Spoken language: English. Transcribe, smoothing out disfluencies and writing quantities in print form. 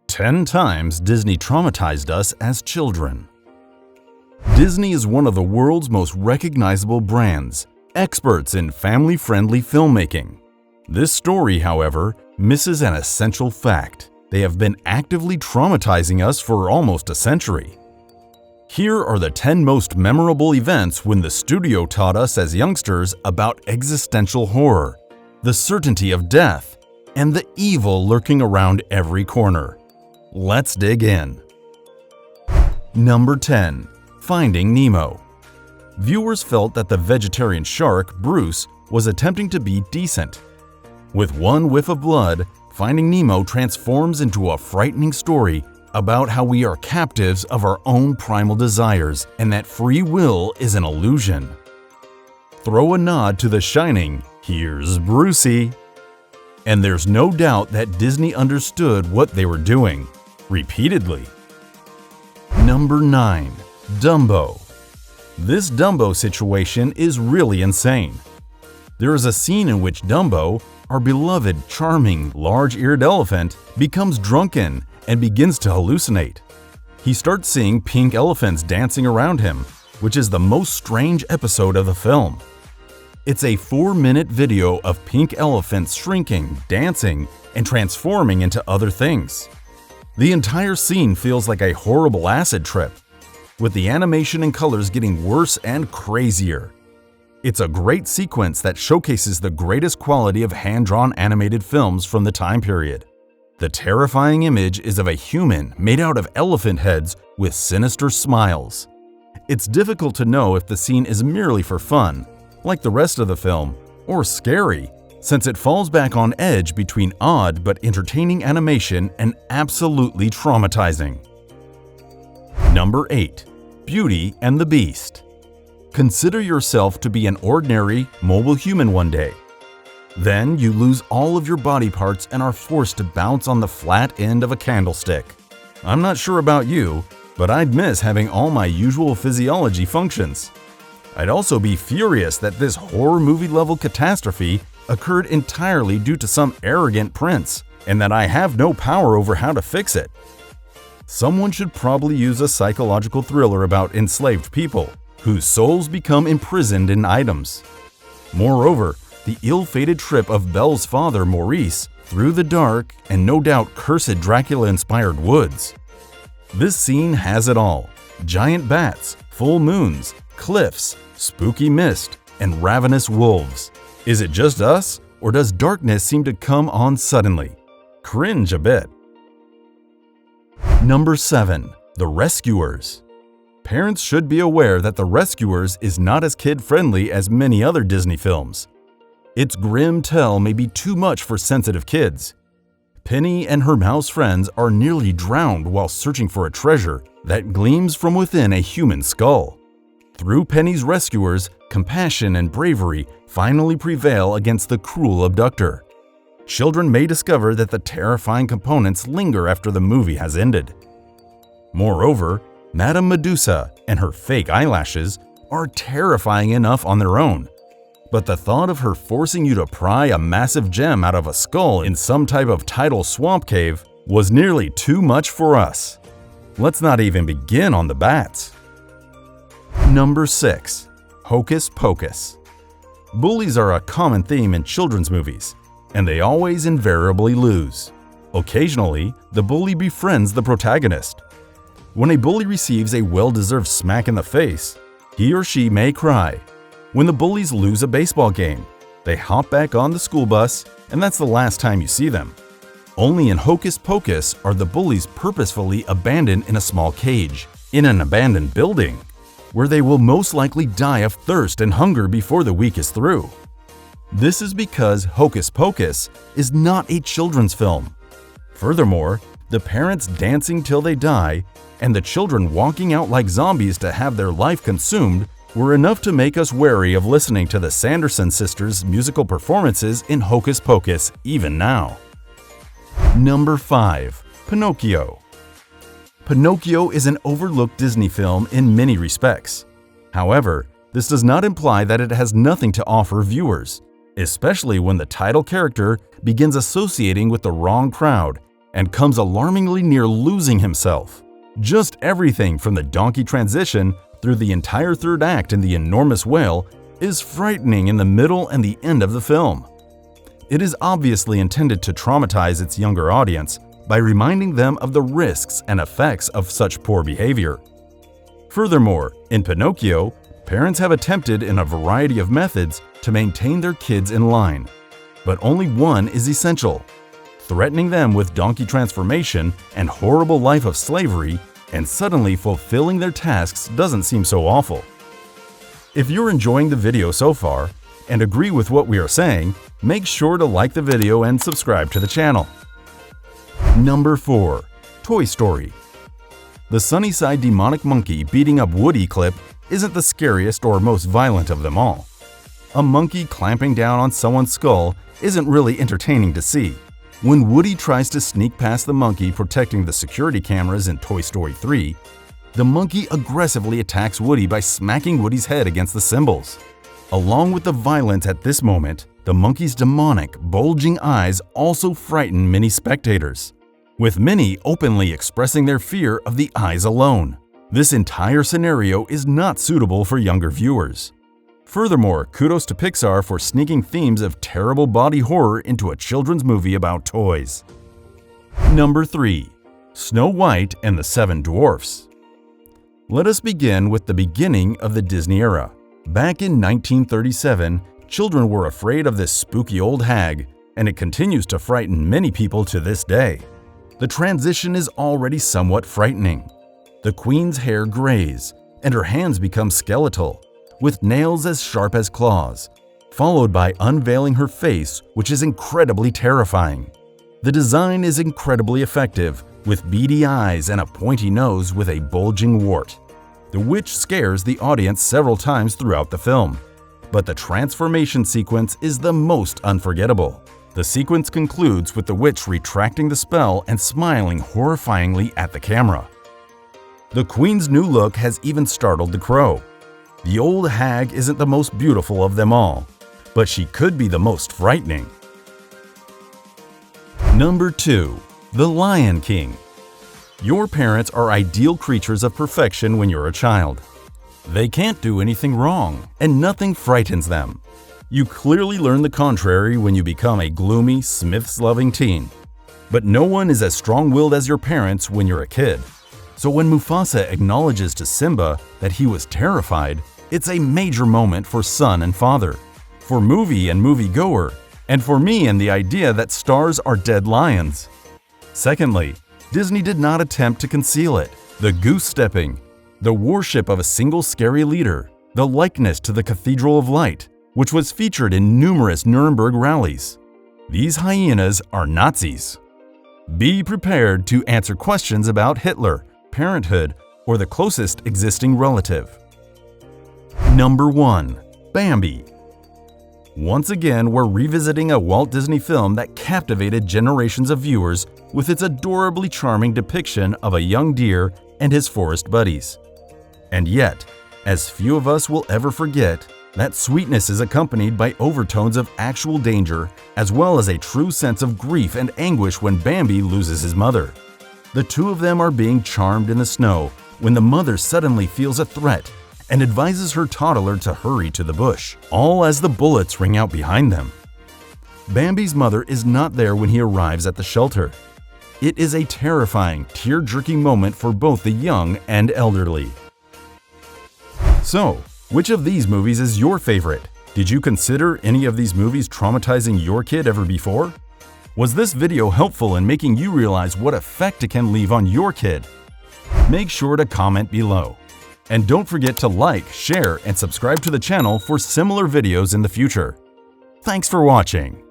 10 times Disney traumatized us as children. Disney is one of the world's most recognizable brands, experts in family-friendly filmmaking. This story, however, misses an essential fact. They have been actively traumatizing us for almost a century. Here are the 10 most memorable events when the studio taught us as youngsters about existential horror, the certainty of death, and the evil lurking around every corner. Let's dig in. Number 10. Finding Nemo. Viewers felt that the vegetarian shark, Bruce, was attempting to be decent. With one whiff of blood, Finding Nemo transforms into a frightening story about how we are captives of our own primal desires and that free will is an illusion. Throw a nod to The Shining, here's Brucie. And there's no doubt that Disney understood what they were doing, repeatedly. Number 9. Dumbo. This Dumbo situation is really insane. There is a scene in which Dumbo, our beloved, charming, large-eared elephant, becomes drunken and begins to hallucinate. He starts seeing pink elephants dancing around him, which is the most strange episode of the film. It's a 4-minute video of pink elephants shrinking, dancing, and transforming into other things. The entire scene feels like a horrible acid trip, with the animation and colors getting worse and crazier. It's a great sequence that showcases the greatest quality of hand-drawn animated films from the time period. The terrifying image is of a human made out of elephant heads with sinister smiles. It's difficult to know if the scene is merely for fun, like the rest of the film, or scary, since it falls back on edge between odd but entertaining animation and absolutely traumatizing. Number 8. Beauty and the Beast. Consider yourself to be an ordinary, mobile human one day. Then you lose all of your body parts and are forced to bounce on the flat end of a candlestick. I'm not sure about you, but I'd miss having all my usual physiology functions. I'd also be furious that this horror movie-level catastrophe occurred entirely due to some arrogant prince, and that I have no power over how to fix it. Someone should probably use a psychological thriller about enslaved people, whose souls become imprisoned in items. Moreover, the ill-fated trip of Belle's father, Maurice, through the dark and no doubt cursed Dracula-inspired woods. This scene has it all: giant bats, full moons, cliffs, spooky mist, and ravenous wolves. Is it just us, or does darkness seem to come on suddenly? Cringe a bit. Number 7. The Rescuers. Parents should be aware that The Rescuers is not as kid-friendly as many other Disney films. Its grim tale may be too much for sensitive kids. Penny and her mouse friends are nearly drowned while searching for a treasure that gleams from within a human skull. Through Penny's rescuers, compassion and bravery finally prevail against the cruel abductor. Children may discover that the terrifying components linger after the movie has ended. Moreover, Madame Medusa and her fake eyelashes are terrifying enough on their own, but the thought of her forcing you to pry a massive gem out of a skull in some type of tidal swamp cave was nearly too much for us. Let's not even begin on the bats. Number 6. Hocus Pocus. Bullies are a common theme in children's movies, and they always invariably lose. Occasionally, the bully befriends the protagonist. When a bully receives a well-deserved smack in the face, he or she may cry. When the bullies lose a baseball game, they hop back on the school bus, and that's the last time you see them. Only in Hocus Pocus are the bullies purposefully abandoned in a small cage, in an abandoned building, where they will most likely die of thirst and hunger before the week is through. This is because Hocus Pocus is not a children's film. Furthermore, the parents dancing till they die and the children walking out like zombies to have their life consumed were enough to make us wary of listening to the Sanderson sisters' musical performances in Hocus Pocus even now. Number 5. Pinocchio. Pinocchio is an overlooked Disney film in many respects. However, this does not imply that it has nothing to offer viewers, especially when the title character begins associating with the wrong crowd and comes alarmingly near losing himself. Just everything from the donkey transition through the entire third act in the enormous whale is frightening in the middle and the end of the film. It is obviously intended to traumatize its younger audience by reminding them of the risks and effects of such poor behavior. Furthermore, in Pinocchio, parents have attempted in a variety of methods to maintain their kids in line, but only one is essential: threatening them with donkey transformation and horrible life of slavery, and suddenly fulfilling their tasks doesn't seem so awful. If you're enjoying the video so far and agree with what we are saying, make sure to like the video and subscribe to the channel. Number 4. Toy Story. The Sunnyside demonic monkey beating up Woody clip isn't the scariest or most violent of them all. A monkey clamping down on someone's skull isn't really entertaining to see. When Woody tries to sneak past the monkey protecting the security cameras in Toy Story 3, the monkey aggressively attacks Woody by smacking Woody's head against the cymbals. Along with the violence at this moment, the monkey's demonic, bulging eyes also frighten many spectators, with many openly expressing their fear of the eyes alone. This entire scenario is not suitable for younger viewers. Furthermore, kudos to Pixar for sneaking themes of terrible body horror into a children's movie about toys. Number 3. Snow White and the Seven Dwarfs. Let us begin with the beginning of the Disney era. Back in 1937, children were afraid of this spooky old hag, and it continues to frighten many people to this day. The transition is already somewhat frightening. The queen's hair grays, and her hands become skeletal, with nails as sharp as claws, followed by unveiling her face, which is incredibly terrifying. The design is incredibly effective, with beady eyes and a pointy nose with a bulging wart. The witch scares the audience several times throughout the film, but the transformation sequence is the most unforgettable. The sequence concludes with the witch retracting the spell and smiling horrifyingly at the camera. The queen's new look has even startled the crow. The old hag isn't the most beautiful of them all, but she could be the most frightening. Number 2. The Lion King. Your parents are ideal creatures of perfection when you're a child. They can't do anything wrong, and nothing frightens them. You clearly learn the contrary when you become a gloomy, Smiths-loving teen. But no one is as strong-willed as your parents when you're a kid. So when Mufasa acknowledges to Simba that he was terrified, it's a major moment for son and father, for movie and moviegoer, and for me and the idea that stars are dead lions. Secondly, Disney did not attempt to conceal it. The goose-stepping, the worship of a single scary leader, the likeness to the Cathedral of Light, which was featured in numerous Nuremberg rallies. These hyenas are Nazis. Be prepared to answer questions about Hitler, parenthood, or the closest existing relative. Number 1. Bambi. Once again, we're revisiting a Walt Disney film that captivated generations of viewers with its adorably charming depiction of a young deer and his forest buddies. And yet, as few of us will ever forget, that sweetness is accompanied by overtones of actual danger, as well as a true sense of grief and anguish when Bambi loses his mother. The two of them are being charmed in the snow when the mother suddenly feels a threat and advises her toddler to hurry to the bush, all as the bullets ring out behind them. Bambi's mother is not there when he arrives at the shelter. It is a terrifying, tear-jerking moment for both the young and elderly. So, which of these movies is your favorite? Did you consider any of these movies traumatizing your kid ever before? Was this video helpful in making you realize what effect it can leave on your kid? Make sure to comment below. And don't forget to like, share, and subscribe to the channel for similar videos in the future. Thanks for watching.